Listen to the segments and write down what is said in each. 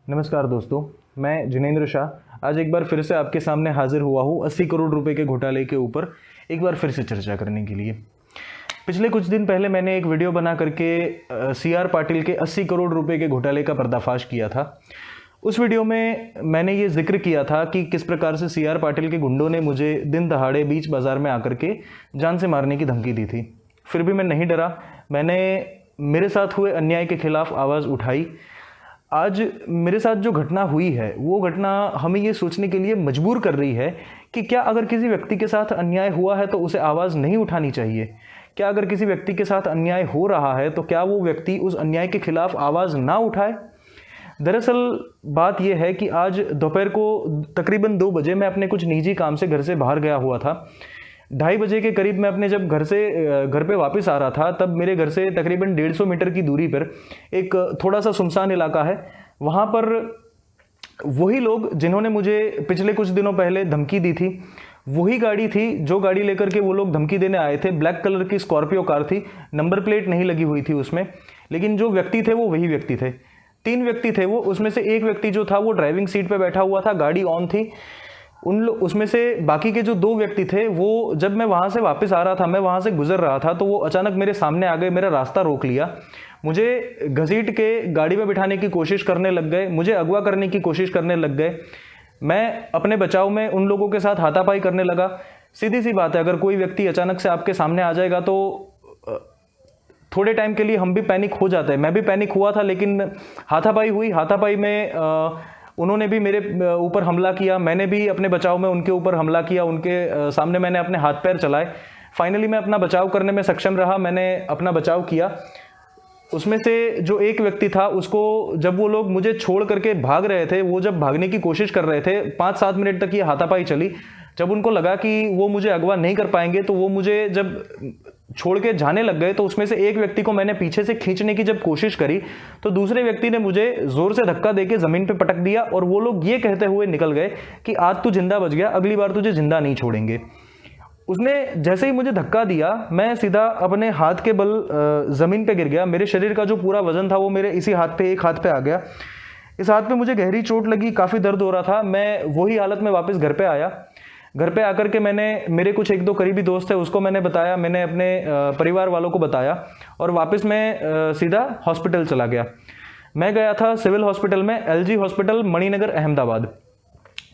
नमस्कार दोस्तों, मैं जिनेंद्र शाह आज एक बार फिर से आपके सामने हाजिर हुआ हूँ 80 करोड़ रुपए के घोटाले के ऊपर एक बार फिर से चर्चा करने के लिए। पिछले कुछ दिन पहले मैंने एक वीडियो बना करके सीआर पाटिल के 80 करोड़ रुपए के घोटाले का पर्दाफाश किया था। उस वीडियो में मैंने ये जिक्र किया था कि किस प्रकार से सीआर पाटिल के गुंडों ने मुझे दिन दहाड़े बीच बाजार में आकर के जान से मारने की धमकी दी थी। फिर भी मैं नहीं डरा, मैंने मेरे साथ हुए अन्याय के खिलाफ आवाज़ उठाई। आज मेरे साथ जो घटना हुई है वो घटना हमें ये सोचने के लिए मजबूर कर रही है कि क्या अगर किसी व्यक्ति के साथ अन्याय हुआ है तो उसे आवाज़ नहीं उठानी चाहिए? क्या अगर किसी व्यक्ति के साथ अन्याय हो रहा है तो क्या वो व्यक्ति उस अन्याय के खिलाफ आवाज़ ना उठाए? दरअसल बात यह है कि आज दोपहर को तकरीबन 2 बजे मैं अपने कुछ निजी काम से घर से बाहर गया हुआ था। 2:30 बजे के करीब मैं अपने जब घर पे वापस आ रहा था तब मेरे घर से तकरीबन 150 मीटर की दूरी पर एक थोड़ा सा सुनसान इलाका है। वहाँ पर वही लोग जिन्होंने मुझे पिछले कुछ दिनों पहले धमकी दी थी, वही गाड़ी थी जो गाड़ी लेकर के वो लोग धमकी देने आए थे। ब्लैक कलर की स्कॉर्पियो कार थी, नंबर प्लेट नहीं लगी हुई थी उसमें, लेकिन जो व्यक्ति थे वो वही व्यक्ति थे। 3 व्यक्ति थे वो, उसमें से एक व्यक्ति जो था वो ड्राइविंग सीट पे बैठा हुआ था, गाड़ी ऑन थी। उसमें से बाकी के जो 2 व्यक्ति थे वो जब मैं वहाँ से वापस आ रहा था, मैं वहाँ से गुजर रहा था तो वो अचानक मेरे सामने आ गए, मेरा रास्ता रोक लिया, मुझे घसीट के गाड़ी में बिठाने की कोशिश करने लग गए, मुझे अगवा करने की कोशिश करने लग गए। मैं अपने बचाव में उन लोगों के साथ हाथापाई करने लगा। सीधी सी बात है, अगर कोई व्यक्ति अचानक से आपके सामने आ जाएगा तो थोड़े टाइम के लिए हम भी पैनिक हो जाते हैं। मैं भी पैनिक हुआ था, लेकिन हाथापाई हुई। हाथापाई में उन्होंने भी मेरे ऊपर हमला किया, मैंने भी अपने बचाव में उनके ऊपर हमला किया, उनके सामने मैंने अपने हाथ पैर चलाए। फाइनली मैं अपना बचाव करने में सक्षम रहा, मैंने अपना बचाव किया। उसमें से जो एक व्यक्ति था उसको जब वो लोग मुझे छोड़ करके भाग रहे थे, वो जब भागने की कोशिश कर रहे थे, 5-7 मिनट तक ये हाथापाई चली। जब उनको लगा कि वो मुझे अगवा नहीं कर पाएंगे तो वो मुझे जब छोड़ के जाने लग गए तो उसमें से एक व्यक्ति को मैंने पीछे से खींचने की जब कोशिश करी तो दूसरे व्यक्ति ने मुझे जोर से धक्का देके जमीन पे पटक दिया और वो लोग ये कहते हुए निकल गए कि आज तू जिंदा बच गया, अगली बार तुझे जिंदा नहीं छोड़ेंगे। उसने जैसे ही मुझे धक्का दिया, मैं सीधा अपने हाथ के बल जमीन पे गिर गया। मेरे शरीर का जो पूरा वजन था वो मेरे इसी हाथ पे, एक हाथ पे आ गया। इस हाथ पे मुझे गहरी चोट लगी, काफ़ी दर्द हो रहा था। मैं वही हालत में वापस घर पे आया। घर पे आकर के मैंने मेरे कुछ 1-2 करीबी दोस्त थे उसको मैंने बताया, मैंने अपने परिवार वालों को बताया और वापस मैं सीधा हॉस्पिटल चला गया। मैं गया था सिविल हॉस्पिटल में, LG हॉस्पिटल मणिनगर अहमदाबाद,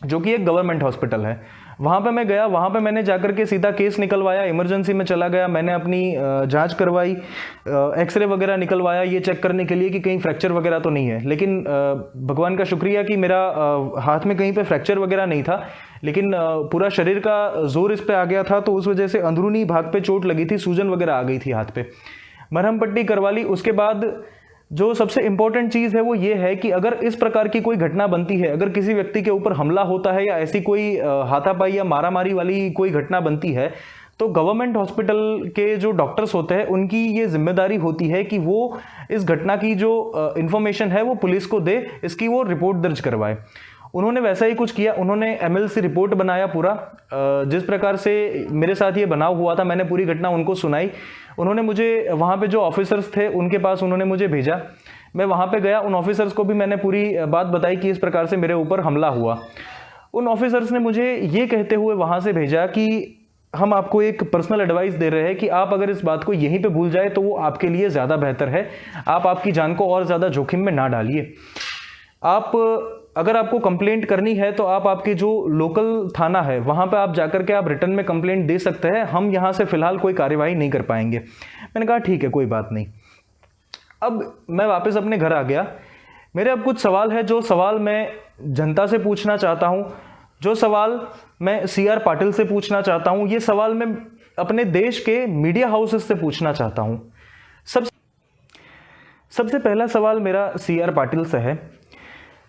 जो कि एक गवर्नमेंट हॉस्पिटल है। वहाँ पे मैं गया, वहाँ पे मैंने जाकर के सीधा केस निकलवाया, इमरजेंसी में चला गया। मैंने अपनी जांच करवाई, एक्सरे वगैरह निकलवाया ये चेक करने के लिए कि कहीं फ्रैक्चर वगैरह तो नहीं है। लेकिन भगवान का शुक्रिया कि मेरा हाथ में कहीं पे फ्रैक्चर वगैरह नहीं था, लेकिन पूरा शरीर का जोर इस पे आ गया था तो उस वजह से अंदरूनी भाग पे चोट लगी थी, सूजन वगैरह आ गई थी हाथ पे। मरहम पट्टी करवा ली। उसके बाद जो सबसे इंपॉर्टेंट चीज़ है वो ये है कि अगर इस प्रकार की कोई घटना बनती है, अगर किसी व्यक्ति के ऊपर हमला होता है या ऐसी कोई हाथापाई या मारामारी वाली कोई घटना बनती है, तो गवर्नमेंट हॉस्पिटल के जो डॉक्टर्स होते हैं उनकी ये जिम्मेदारी होती है कि वो इस घटना की जो इंफॉर्मेशन है वो पुलिस को दे, इसकी वो रिपोर्ट दर्ज करवाए। उन्होंने वैसा ही कुछ किया। उन्होंने MLC रिपोर्ट बनाया पूरा, जिस प्रकार से मेरे साथ ये बनाव हुआ था मैंने पूरी घटना उनको सुनाई। उन्होंने मुझे वहाँ पे जो ऑफिसर्स थे उनके पास उन्होंने मुझे भेजा। मैं वहाँ पे गया, उन ऑफिसर्स को भी मैंने पूरी बात बताई कि इस प्रकार से मेरे ऊपर हमला हुआ। उन ऑफिसर्स ने मुझे ये कहते हुए वहाँ से भेजा कि हम आपको एक पर्सनल एडवाइस दे रहे हैं कि आप अगर इस बात को यहीं पे भूल जाए तो वो आपके लिए ज़्यादा बेहतर है। आप आपकी जान को और ज़्यादा जोखिम में ना डालिए। अगर आपको कंप्लेंट करनी है तो आप आपके जो लोकल थाना है वहाँ पे आप जाकर के आप रिटर्न में कंप्लेंट दे सकते हैं, हम यहाँ से फ़िलहाल कोई कार्यवाही नहीं कर पाएंगे। मैंने कहा ठीक है, कोई बात नहीं। अब मैं वापस अपने घर आ गया। मेरे अब कुछ सवाल है, जो सवाल मैं जनता से पूछना चाहता हूँ, जो सवाल मैं CR पाटिल से पूछना चाहता हूँ, ये सवाल मैं अपने देश के मीडिया हाउसेस से पूछना चाहता हूँ। सबसे पहला सवाल मेरा CR पाटिल से है।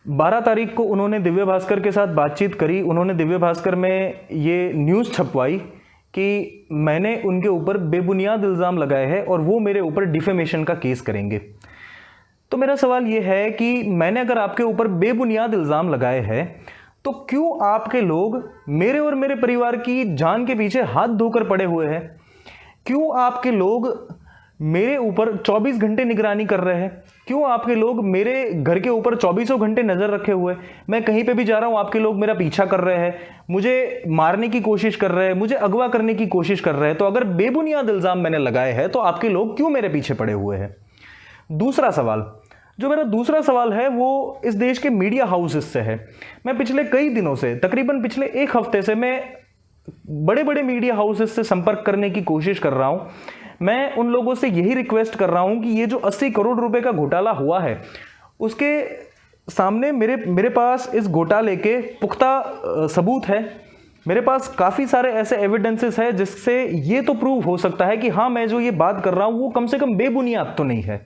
12 तारीख को उन्होंने दिव्य भास्कर के साथ बातचीत करी। उन्होंने दिव्य भास्कर में ये न्यूज़ छपवाई कि मैंने उनके ऊपर बेबुनियाद इल्ज़ाम लगाए हैं और वो मेरे ऊपर डिफेमेशन का केस करेंगे। तो मेरा सवाल ये है कि मैंने अगर आपके ऊपर बेबुनियाद इल्ज़ाम लगाए हैं तो क्यों आपके लोग मेरे और मेरे परिवार की जान के पीछे हाथ धोकर पड़े हुए हैं? क्यों आपके लोग मेरे ऊपर 24 घंटे निगरानी कर रहे हैं? क्यों आपके लोग मेरे घर के ऊपर 24 घंटे नजर रखे हुए? मैं कहीं पे भी जा रहा हूं, आपके लोग मेरा पीछा कर रहे हैं, मुझे मारने की कोशिश कर रहे हैं, मुझे अगवा करने की कोशिश कर रहे हैं। तो अगर बेबुनियाद इल्जाम मैंने लगाए हैं तो आपके लोग क्यों मेरे पीछे पड़े हुए हैं? दूसरा सवाल, जो मेरा दूसरा सवाल है वो इस देश के मीडिया हाउसेस से है। मैं पिछले कई दिनों से, तकरीबन पिछले एक हफ्ते से मैं बड़े बड़े मीडिया हाउसेस से संपर्क करने की कोशिश कर रहा हूं। मैं उन लोगों से यही रिक्वेस्ट कर रहा हूं कि ये जो 80 करोड़ रुपए का घोटाला हुआ है उसके सामने मेरे पास इस घोटाले के पुख्ता सबूत है। मेरे पास काफ़ी सारे ऐसे एविडेंसेस है जिससे ये तो प्रूव हो सकता है कि हाँ, मैं जो ये बात कर रहा हूं वो कम से कम बेबुनियाद तो नहीं है।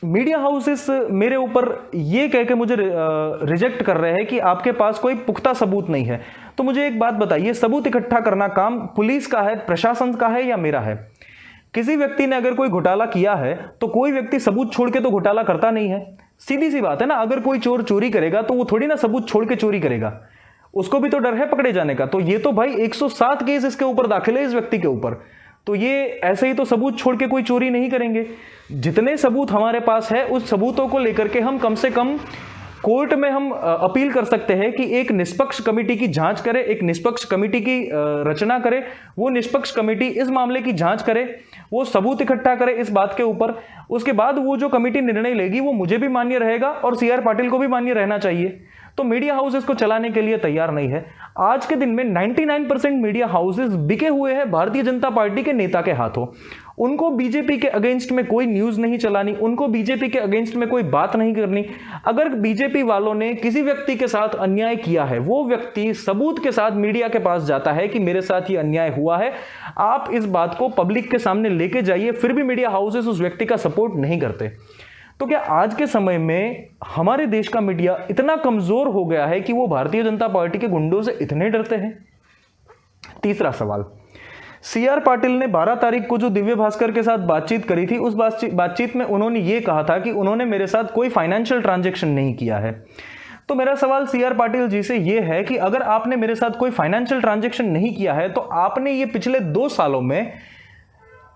मीडिया हाउसेस मेरे ऊपर ये कह के मुझे रिजेक्ट कर रहे हैं कि आपके पास कोई पुख्ता सबूत नहीं है। तो मुझे एक बात बताइए, सबूत इकट्ठा करना काम पुलिस का है, प्रशासन का है या मेरा है? किसी व्यक्ति ने अगर कोई घोटाला किया है तो कोई व्यक्ति सबूत छोड़ के तो घोटाला करता नहीं है। सीधी सी बात है ना। अगर कोई चोर चोरी करेगा तो वो थोड़ी ना सबूत छोड़ के चोरी करेगा, उसको भी तो डर है पकड़े जाने का। तो ये तो भाई 107 केस इसके ऊपर दाखिल है इस व्यक्ति के ऊपर, तो ये ऐसे ही तो सबूत छोड़ के कोई चोरी नहीं करेंगे। जितने सबूत हमारे पास है उस सबूतों को लेकर के हम कम से कम कोर्ट में हम अपील कर सकते हैं कि एक निष्पक्ष कमेटी की जांच करे, एक निष्पक्ष कमेटी की रचना करे। वो निष्पक्ष कमेटी इस मामले की जांच करे, वो सबूत इकट्ठा करे इस बात के ऊपर। उसके बाद वो जो कमेटी निर्णय लेगी वो मुझे भी मान्य रहेगा और CR पाटिल को भी मान्य रहना चाहिए। तो मीडिया हाउसेस को चलाने के लिए तैयार नहीं है। आज के दिन में 99% मीडिया हाउसेस बिके हुए हैं भारतीय जनता पार्टी के नेता के हाथों। उनको बीजेपी के अगेंस्ट में कोई न्यूज नहीं चलानी, उनको बीजेपी के अगेंस्ट में कोई बात नहीं करनी। अगर बीजेपी वालों ने किसी व्यक्ति के साथ अन्याय किया है, वो व्यक्ति सबूत के साथ मीडिया के पास जाता है कि मेरे साथ ये अन्याय हुआ है, आप इस बात को पब्लिक के सामने लेके जाइए। फिर भी मीडिया हाउसेस उस व्यक्ति का सपोर्ट नहीं करते। तो क्या आज के समय में हमारे देश का मीडिया इतना कमजोर हो गया है कि वो भारतीय जनता पार्टी के गुंडों से इतने डरते हैं? तीसरा सवाल, CR पाटिल ने 12 तारीख को जो दिव्य भास्कर के साथ बातचीत करी थी, उस बातचीत में उन्होंने ये कहा था कि उन्होंने मेरे साथ कोई फाइनेंशियल ट्रांजैक्शन नहीं किया है। तो मेरा सवाल CR पाटिल जी से ये है कि अगर आपने मेरे साथ कोई फाइनेंशियल ट्रांजैक्शन नहीं किया है तो आपने ये पिछले 2 सालों में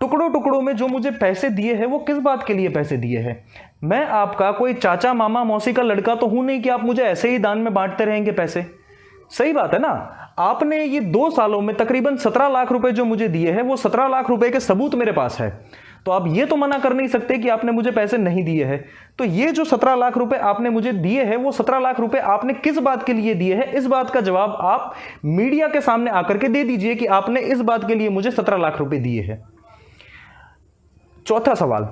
टुकड़ों टुकड़ों में जो मुझे पैसे दिए हैं वो किस बात के लिए पैसे दिए हैं? मैं आपका कोई चाचा मामा मौसी का लड़का तो हूं नहीं कि आप मुझे ऐसे ही दान में बांटते रहेंगे पैसे। सही बात है ना। आपने ये 2 सालों में तकरीबन 17 लाख रुपए जो मुझे दिए हैं वो 17 लाख रुपए के सबूत मेरे पास है। तो आप ये तो मना कर नहीं सकते कि आपने मुझे पैसे नहीं दिए हैं। तो ये जो 17 लाख रुपए आपने मुझे दिए हैं वो 17 लाख रुपए आपने किस बात के लिए दिए हैं, इस बात का जवाब आप मीडिया के सामने आकर के दे दीजिए कि आपने इस बात के लिए मुझे 17 लाख रुपए दिए हैं। चौथा सवाल,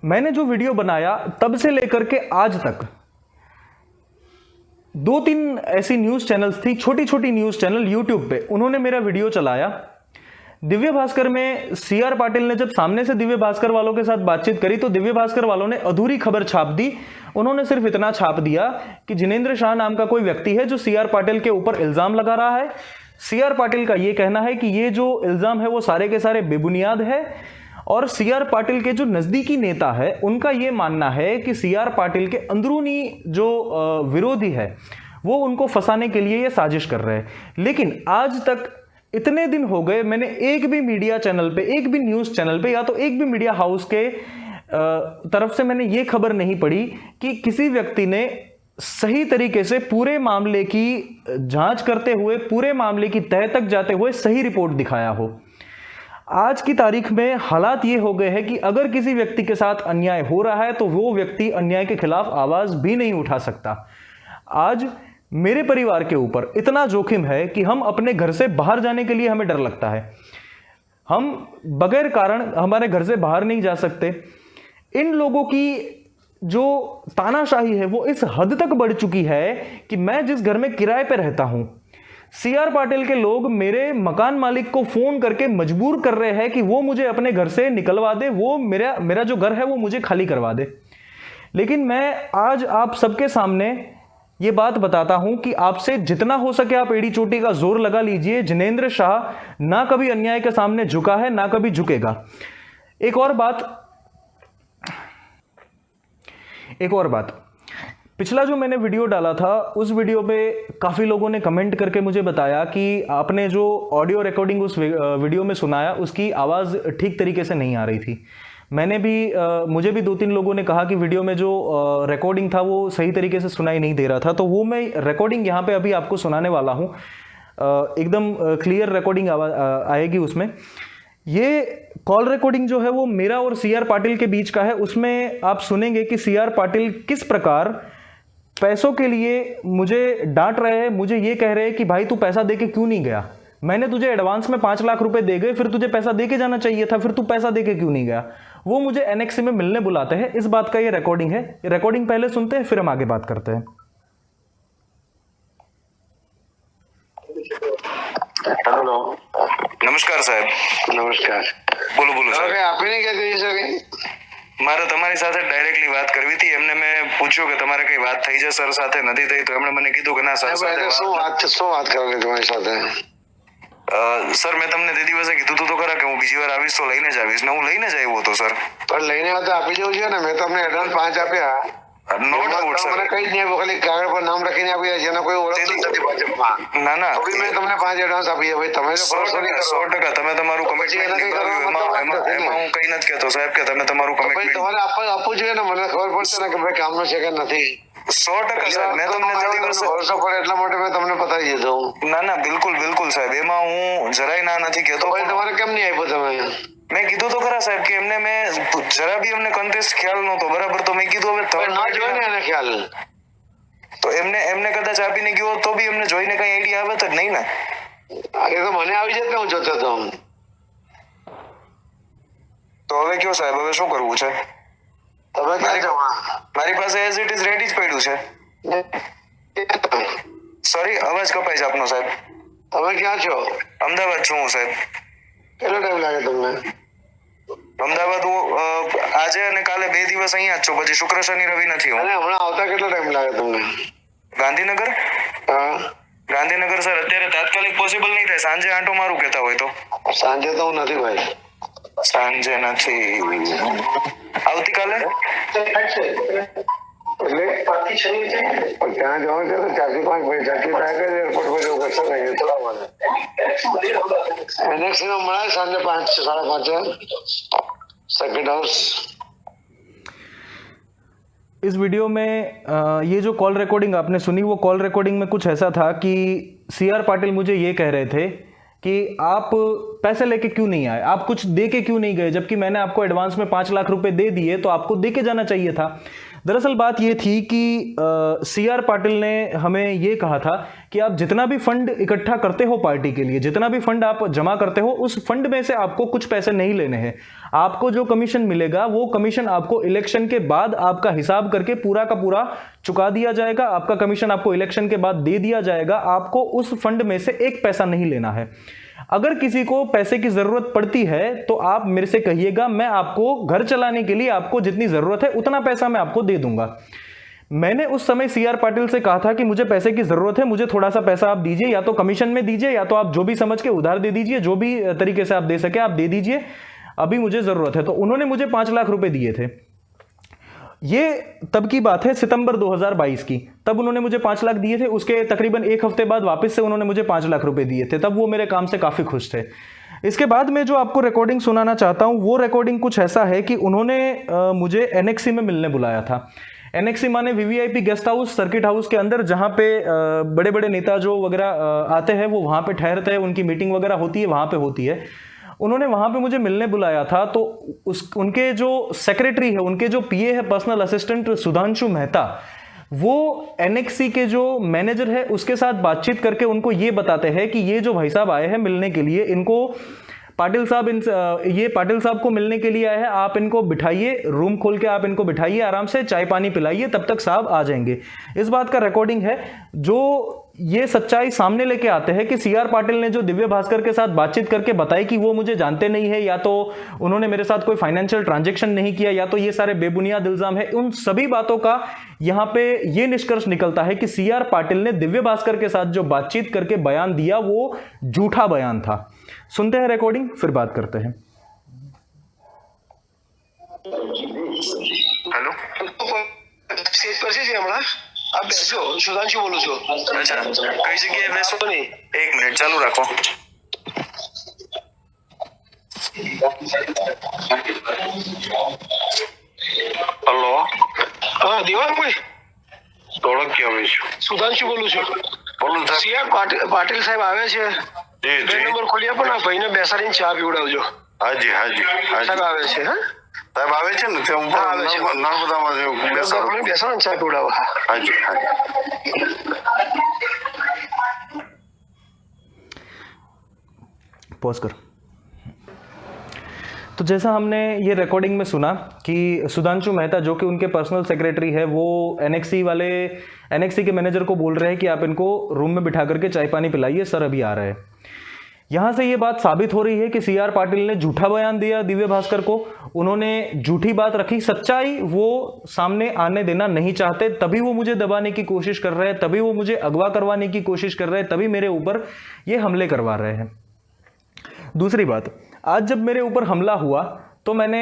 मैंने जो वीडियो बनाया तब से लेकर के आज तक 2-3 ऐसी न्यूज चैनल्स थी, छोटी छोटी न्यूज चैनल यूट्यूब पे, उन्होंने मेरा वीडियो चलाया। दिव्य भास्कर में CR पाटिल ने जब सामने से दिव्य भास्कर वालों के साथ बातचीत करी तो दिव्य भास्कर वालों ने अधूरी खबर छाप दी। उन्होंने सिर्फ इतना छाप दिया कि जिनेंद्र शाह नाम का कोई व्यक्ति है जो CR पाटिल के ऊपर इल्जाम लगा रहा है। CR पाटिल का यह कहना है कि ये जो इल्जाम है वो सारे के सारे बेबुनियाद है और CR पाटिल के जो नजदीकी नेता है उनका यह मानना है कि CR पाटिल के अंदरूनी जो विरोधी है वो उनको फंसाने के लिए ये साजिश कर रहे हैं। लेकिन आज तक इतने दिन हो गए, मैंने एक भी मीडिया चैनल पे, एक भी न्यूज चैनल पे या तो एक भी मीडिया हाउस के तरफ से मैंने ये खबर नहीं पढ़ी कि किसी व्यक्ति ने सही तरीके से पूरे मामले की जांच करते हुए, पूरे मामले की तह तक जाते हुए सही रिपोर्ट दिखाया हो। आज की तारीख में हालात ये हो गए हैं कि अगर किसी व्यक्ति के साथ अन्याय हो रहा है तो वो व्यक्ति अन्याय के खिलाफ आवाज भी नहीं उठा सकता। आज मेरे परिवार के ऊपर इतना जोखिम है कि हम अपने घर से बाहर जाने के लिए हमें डर लगता है। हम बगैर कारण हमारे घर से बाहर नहीं जा सकते। इन लोगों की जो तानाशाही है वो इस हद तक बढ़ चुकी है कि मैं जिस घर में किराए पे रहता हूं, CR पाटिल के लोग मेरे मकान मालिक को फोन करके मजबूर कर रहे हैं कि वो मुझे अपने घर से निकलवा दे, वो मेरा जो घर है वो मुझे खाली करवा दे। लेकिन मैं आज आप सबके सामने ये बात बताता हूं कि आपसे जितना हो सके आप एड़ी चोटी का जोर लगा लीजिए। जिनेंद्र शाह ना कभी अन्याय के सामने झुका है, ना कभी झुकेगा। एक और बात, पिछला जो मैंने वीडियो डाला था उस वीडियो पे काफ़ी लोगों ने कमेंट करके मुझे बताया कि आपने जो ऑडियो रिकॉर्डिंग उस वीडियो में सुनाया उसकी आवाज़ ठीक तरीके से नहीं आ रही थी। मैंने भी मुझे भी 2-3 लोगों ने कहा कि वीडियो में जो रिकॉर्डिंग था वो सही तरीके से सुनाई नहीं दे रहा था, तो वो मैं रिकॉर्डिंग यहाँ पे अभी आपको सुनाने वाला हूँ। एकदम क्लियर रिकॉर्डिंग आएगी उसमें। ये कॉल रिकॉर्डिंग जो है वो मेरा और CR पाटिल के बीच का है। उसमें आप सुनेंगे कि CR पाटिल किस प्रकार पैसों के लिए मुझे डांट रहे हैं, मुझे ये कह रहे हैं कि भाई तू पैसा दे के क्यों नहीं गया, मैंने तुझे एडवांस में 5 लाख रुपए दे गए, फिर तुझे पैसा दे के जाना चाहिए था, फिर तू पैसा दे के क्यों नहीं गया। वो मुझे NXC में मिलने बुलाते हैं, इस बात का ये रिकॉर्डिंग है। रिकॉर्डिंग पहले सुनते हैं फिर हम आगे बात करते हैं। हेलो, નમસ્કાર સાહેબ। નમસ્કાર। બોલો બોલો સાહેબ। આપીને ક્યાં કહી શકે? મારે તમારી સાથે ડાયરેક્ટલી વાત કરવી હતી। એમને મેં પૂછ્યું કે તમારે કઈ વાત થઈ છે સર સાથે, નથી થઈ, તો એમણે મને કીધું કે ના સર સાથે શું વાત કરવાની તમારી સાથે? સર મેં તમને તે દિવસે કીધું તો ખરા કે હું બીજી વાર આવીશ તો લઈને જ આવીશ, ને હું લઈને જ આવ્યો હતો સર। પણ લઈને આવતા આપી જવું છે ને, મેં તમને એડવાન્સ 5 આપ્યા। નો ડાઉટ સર, મને કઈ જ નહીં, ખાલી કાગળ પર નામ લખીને આપી જેનો કોઈ ઓળખતું નથી ભાજપમાં। ના ના, તો મેં તમને 5 એડવાન્સ આપી છે ભાઈ, તમે 100% તમે તમારું કમિટમેન્ટ નિભાવ્યું, એમાં હું કઈ નથી કહેતો સાહેબ કે તમે તમારું કમિટમેન્ટ તમારે આપવું જોઈએ ને, મને ખબર પડશે ને કે ભાઈ કામનું છે કે નથી। 100% સાહેબ, મેં તમને તે દિવસે ભરોસો પડે એટલા માટે મેં તમને બતાવી દીધું। ના ના, બિલકુલ બિલકુલ સાહેબ, એમાં હું જરાય ના નથી કહેતો। ભાઈ તમારે કેમ નહીં આપ્યું તમે? મેં કીધું તો ખરા સાહેબ કે એમને મેં જરા બી અમને કોન્ટેસ્ટ ખ્યાલ નહોતો, બરાબર, તો મેં કીધું હવે થર્ડ ના જોયો ને એને ખ્યાલ, તો એમને કદાચ આપીને ગયો તો બી એમને જોઈને કઈ આઈડિયા આવે તો નહીં ને। એ તો મને આવી જત ને, હું જોતો હતો। તો હવે કયો સાહેબ, હવે શું કરવું છે? તમે ક્યાં જવા? મારી પાસે એઝ ઇટ ઇઝ રેડી જ પડ્યું છે। સોરી, અવાજ કપાય છે આપનો સાહેબ। તમે ક્યાં છો? અમદાવાદ છું હું સાહેબ। કેટલો ટાઈમ લાગે તમને? અમદાવાદ હું આજે અને કાલે 2 દિવસ અહીંયા જ છું, પછી શુક્ર શનિ રવિ નથી હું। અને હમણાં આવતા કેટલો ટાઈમ લાગે તમને? ગાંધીનગર? હા, ગાંધીનગર સર અત્યારે તાત્કાલિક પોસિબલ નહીં થાય, સાંજે આંટો મારું કહેતા હોય તો। સાંજે તો હું નથી ભાઈ, સાંજે નથી, આવતીકાલે? એટલે ત્યાં જવાનું છે તો 4-5 ભાઈ, 4-5 એરપોર્ટ પર જવું પડશે ને, થોડા મને NXC માં મળે સાંજે 5-5:30 સેકન્ડ હાઉસ। इस वीडियो में ये जो कॉल रिकॉर्डिंग आपने सुनी, वो कॉल रिकॉर्डिंग में कुछ ऐसा था कि CR पाटिल मुझे ये कह रहे थे कि आप पैसे लेके क्यों नहीं आए, आप कुछ दे के क्यों नहीं गए, जबकि मैंने आपको एडवांस में 5 लाख रुपए दे दिए तो आपको दे के जाना चाहिए था। दरअसल बात ये थी कि CR पाटिल ने हमें ये कहा था कि आप जितना भी फंड इकट्ठा करते हो पार्टी के लिए, जितना भी फंड आप जमा करते हो, उस फंड में से आपको कुछ पैसे नहीं लेने हैं। आपको जो कमीशन मिलेगा वो कमीशन आपको इलेक्शन के बाद आपका हिसाब करके पूरा का पूरा चुका दिया जाएगा। आपका कमीशन आपको इलेक्शन के बाद दे दिया जाएगा। आपको उस फंड में से 1 पैसा नहीं लेना है। अगर किसी को पैसे की जरूरत पड़ती है तो आप मेरे से कहिएगा, मैं आपको घर चलाने के लिए आपको जितनी जरूरत है उतना पैसा मैं आपको दे दूंगा। मैंने उस समय CR पाटिल से कहा था कि मुझे पैसे की जरूरत है, मुझे थोड़ा सा पैसा आप दीजिए, या तो कमीशन में दीजिए या तो आप जो भी समझ के उधार दे दीजिए, जो भी तरीके से आप दे सके आप दे दीजिए, अभी मुझे जरूरत है। तो उन्होंने मुझे 5 लाख रुपए दिए थे। ये तब की बात है, सितंबर 2022 की। तब उन्होंने मुझे 5 लाख दिए थे। उसके तकरीबन 1 हफ्ते बाद वापस से उन्होंने मुझे 5 लाख रुपए दिए थे। तब वो मेरे काम से काफ़ी खुश थे। इसके बाद मैं जो आपको रिकॉर्डिंग सुनाना चाहता हूँ वो रिकॉर्डिंग कुछ ऐसा है कि उन्होंने मुझे NXC में मिलने बुलाया था। NXC माने VVIP guest house, circuit house के अंदर, जहाँ पे बड़े बड़े नेता जो वगैरह आते हैं वो वहाँ पे ठहरते हैं, उनकी मीटिंग वगैरह होती है, वहाँ पे होती है। उन्होंने वहाँ पे मुझे मिलने बुलाया था। तो उनके जो सेक्रेटरी है, उनके जो PA है, पर्सनल असिस्टेंट सुधांशु मेहता, वो NXC के जो मैनेजर है उसके साथ बातचीत करके उनको ये बताते हैं कि ये जो भाई साहब आए हैं मिलने के लिए, इनको पाटिल साहब ये पाटिल साहब को मिलने के लिए आए हैं, आप इनको बिठाइए, रूम खोल के आप इनको बिठाइए, आराम से चाय पानी पिलाइए, तब तक साहब आ जाएंगे। इस बात का रिकॉर्डिंग है जो ये सच्चाई सामने लेके आते हैं कि CR पाटिल ने जो दिव्य भास्कर के साथ बातचीत करके बताई कि वो मुझे जानते नहीं है, या तो उन्होंने मेरे साथ कोई फाइनेंशियल ट्रांजैक्शन नहीं किया, या तो ये सारे बेबुनियाद इल्जाम है। उन सभी बातों का यहाँ पे ये निष्कर्ष निकलता है कि CR पाटिल ने दिव्य भास्कर के साथ जो बातचीत करके बयान दिया वो झूठा बयान था। सुनते हैं रिकॉर्डिंग, फिर बात करते हैं। हेलो, सीट पर છે હમણાં? આ બેસો સુધાંશુ બોલું છું. અચ્છા, કઈ જગ્યાએ બેસો? નહીં. એક મિનિટ ચાલુ રાખો. હલો, હા દેવાંગભાઈ ઓળખ્યો અમે છું. સુધાંશુ બોલું છું. બોલો સાહેબ. સીઆર પાટીલ સાહેબ આવે છે. જી બે જી. નંબર ખોલી આપો ને આ ભાઈને બેસાડીને ચા પીવડાવજો. હાજી હાજી સાહેબ હાજી. આવે છે. હા સાહેબ આવે છે ને તે હું હા, આવે છે. નર્મદામાં બેસાડું. બેસાડો ને ચા પીવડાવો. હા હાજી હાજી. पॉज कर। तो जैसा हमने ये रिकॉर्डिंग में सुना कि सुधांशु मेहता जो कि उनके पर्सनल सेक्रेटरी है वो एनएक्सी के मैनेजर को बोल रहे हैं कि आप इनको रूम में बिठा करके चाय पानी पिलाइए, सर अभी आ रहे हैं। यहाँ से ये बात साबित हो रही है कि सीआर पाटिल ने झूठा बयान दिया दिव्य भास्कर को, उन्होंने झूठी बात रखी, सच्चाई वो सामने आने देना नहीं चाहते, तभी वो मुझे दबाने की कोशिश कर रहे हैं, तभी वो मुझे अगवा करवाने की कोशिश कर रहे हैं, तभी मेरे ऊपर ये हमले करवा रहे हैं। दूसरी बात, आज जब मेरे ऊपर हमला हुआ तो मैंने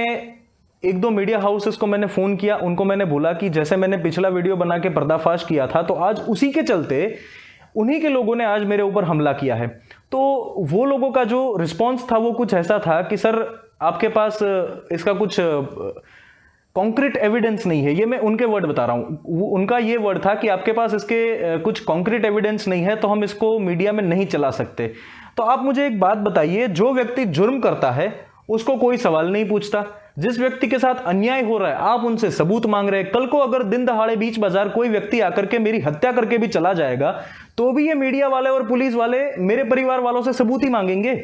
एक दो मीडिया हाउसेस को मैंने फ़ोन किया, उनको मैंने बोला कि जैसे मैंने पिछला वीडियो बना के पर्दाफाश किया था तो आज उसी के चलते उन्हीं के लोगों ने आज मेरे ऊपर हमला किया है। तो वो लोगों का जो रिस्पॉन्स था वो कुछ ऐसा था कि सर आपके पास इसका कुछ कॉन्क्रीट एविडेंस नहीं है, ये मैं उनके वर्ड बता रहा हूँ, उनका ये वर्ड था कि आपके पास इसके कुछ कॉन्क्रीट एविडेंस नहीं है तो हम इसको मीडिया में नहीं चला सकते। तो आप मुझे एक बात बताइए, जो व्यक्ति जुर्म करता है उसको कोई सवाल नहीं पूछता, जिस व्यक्ति के साथ अन्याय हो रहा है आप उनसे सबूत मांग रहे हैं, कल को अगर दिन दहाड़े बीच बाजार कोई व्यक्ति आकर के मेरी हत्या करके भी चला जाएगा तो भी ये मीडिया वाले और पुलिस वाले मेरे परिवार वालों से सबूत ही मांगेंगे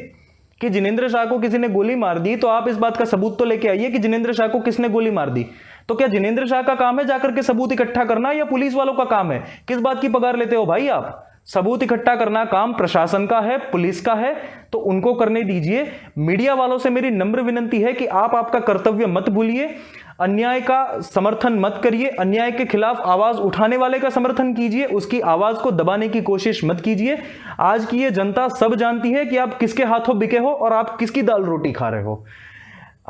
कि जिनेंद्र शाह को किसी ने गोली मार दी, तो आप इस बात का सबूत तो लेके आइए कि जिनेंद्र शाह को किसने गोली मार दी। तो क्या जिनेंद्र शाह का काम है जाकर के सबूत इकट्ठा करना या पुलिस वालों का काम है? किस बात की पगार लेते हो भाई आप? सबूत इकट्ठा करना काम प्रशासन का है, पुलिस का है, तो उनको करने दीजिए। मीडिया वालों से मेरी नम्र विनती है कि आप आपका कर्तव्य मत भूलिए, अन्याय का समर्थन मत करिए, अन्याय के खिलाफ आवाज उठाने वाले का समर्थन कीजिए, उसकी आवाज को दबाने की कोशिश मत कीजिए। आज की ये जनता सब जानती है कि आप किसके हाथों बिके हो और आप किसकी दाल रोटी खा रहे हो।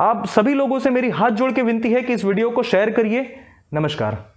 आप सभी लोगों से मेरी हाथ जोड़ के विनती है कि इस वीडियो को शेयर करिए। नमस्कार।